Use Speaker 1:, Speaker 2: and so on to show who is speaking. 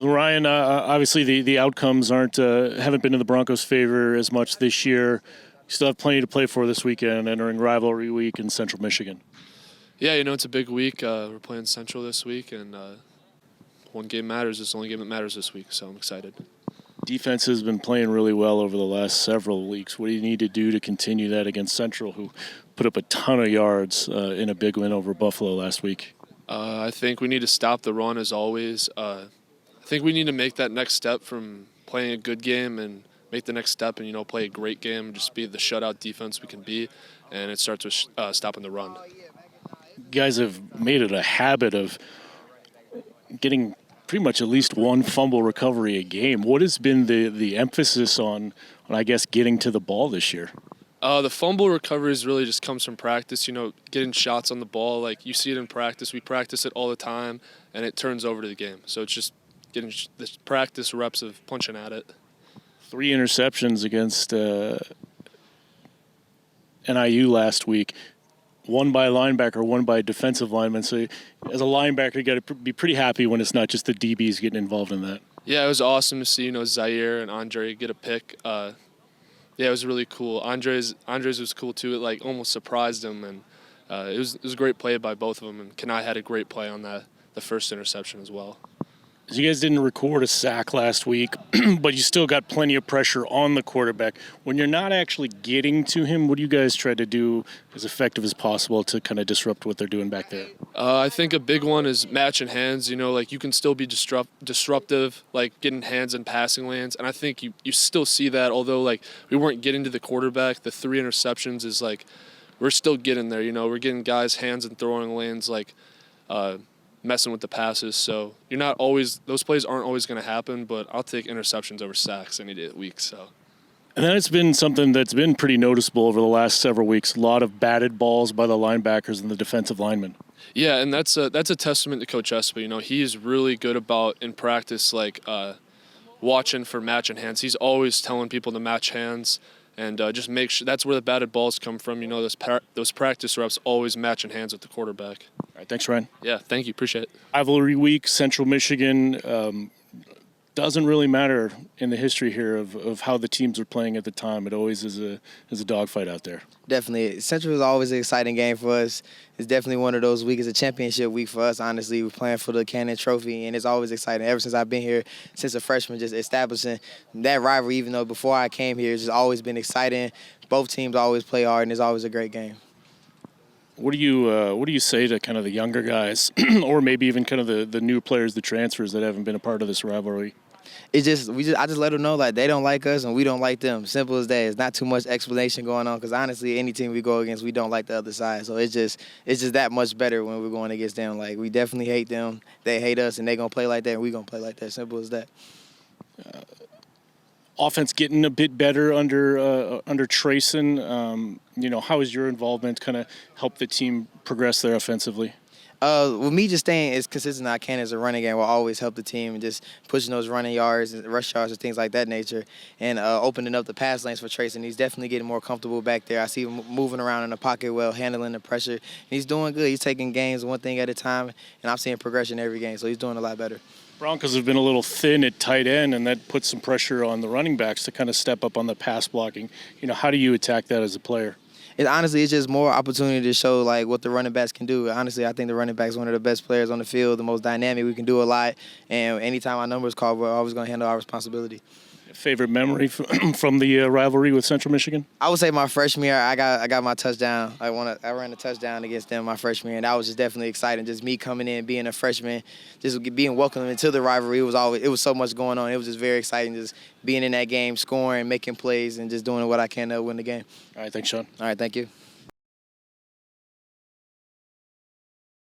Speaker 1: Ryan, obviously the outcomes haven't been in the Broncos' favor as much this year. You still have plenty to play for this weekend, entering rivalry week in Central Michigan.
Speaker 2: Yeah, it's a big week. We're playing Central this week, and one game matters. It's the only game that matters this week, so I'm excited.
Speaker 1: Defense has been playing really well over the last several weeks. What do you need to do to continue that against Central, who put up a ton of yards in a big win over Buffalo last week?
Speaker 2: I think we need to stop the run as always. I think we need to make that next step from playing a good game and make the next step and, play a great game, just be the shutout defense we can be, and it starts with stopping the run.
Speaker 1: You guys have made it a habit of getting pretty much at least one fumble recovery a game. What has been the emphasis on, I guess, getting to the ball this year?
Speaker 2: The fumble recoveries really just comes from practice, getting shots on the ball. Like, you see it in practice. We practice it all the time, and it turns over to the game. So it's just getting the practice reps of punching at it.
Speaker 1: 3 interceptions against NIU last week. One by a linebacker, one by a defensive lineman. So as a linebacker, you got to be pretty happy when it's not just the DBs getting involved in that.
Speaker 2: Yeah, it was awesome to see, Zaire and Andre get a pick. Yeah, it was really cool. Andres was cool too. It almost surprised him, and it was a great play by both of them. And Kenai had a great play on the first interception as well.
Speaker 1: You guys didn't record a sack last week, but you still got plenty of pressure on the quarterback. When you're not actually getting to him, what do you guys try to do as effective as possible to kind of disrupt what they're doing back there?
Speaker 2: I think a big one is matching hands. You can still be disruptive, getting hands in passing lanes. And I think you still see that, although, we weren't getting to the quarterback. The 3 interceptions is, we're still getting there. We're getting guys' hands in throwing lanes, messing with the passes. So those plays aren't always going to happen, but I'll take interceptions over sacks any day of the week. So.
Speaker 1: And then it's been something that's been pretty noticeable over the last several weeks. A lot of batted balls by the linebackers and the defensive linemen.
Speaker 2: Yeah, and that's a testament to Coach Espa. He's really good about, in practice, watching for matching hands. He's always telling people to match hands and just make sure. That's where the batted balls come from. Those practice reps always matching hands with the quarterback.
Speaker 1: All right, thanks, Ryan.
Speaker 2: Yeah, thank you. Appreciate it.
Speaker 1: Rivalry week, Central Michigan. Doesn't really matter in the history here of how the teams are playing at the time. It always is a dogfight out there.
Speaker 3: Definitely. Central is always an exciting game for us. It's definitely one of those weeks. It's a championship week for us, honestly. We're playing for the Cannon Trophy, and it's always exciting. Ever since I've been here, since a freshman, just establishing that rivalry, even though before I came here, it's just always been exciting. Both teams always play hard, and it's always a great game.
Speaker 1: What do you say to kind of the younger guys, or maybe even kind of the new players, the transfers that haven't been a part of this rivalry?
Speaker 3: I just let them know they don't like us and we don't like them. Simple as that. It's not too much explanation going on because honestly, any team we go against, we don't like the other side. So it's just that much better when we're going against them. We definitely hate them. They hate us, and they're gonna play like that, and we're gonna play like that. Simple as that.
Speaker 1: Offense getting a bit better under Trayson. How has your involvement kind of helped the team progress there offensively?
Speaker 3: With me just staying as consistent as I can as a running game will always help the team and just pushing those running yards and rush yards and things like that nature and opening up the pass lanes for Trayson. He's definitely getting more comfortable back there. I see him moving around in the pocket well, handling the pressure. And he's doing good. He's taking games one thing at a time, and I'm seeing progression every game, so he's doing a lot better.
Speaker 1: Broncos have been a little thin at tight end, and that puts some pressure on the running backs to kind of step up on the pass blocking. How do you attack that as a player?
Speaker 3: It's just more opportunity to show what the running backs can do. Honestly, I think the running back's one of the best players on the field, the most dynamic. We can do a lot, and anytime our number is called, we're always going to handle our responsibility.
Speaker 1: Favorite memory from the rivalry with Central Michigan?
Speaker 3: I would say my freshman year, I got my touchdown. I ran a touchdown against them my freshman year, and that was just definitely exciting. Just me coming in, being a freshman, just being welcomed into the rivalry. It was so much going on. It was just very exciting, just being in that game, scoring, making plays, and just doing what I can to win the game.
Speaker 1: All right, thanks, Sean.
Speaker 3: All right, thank you.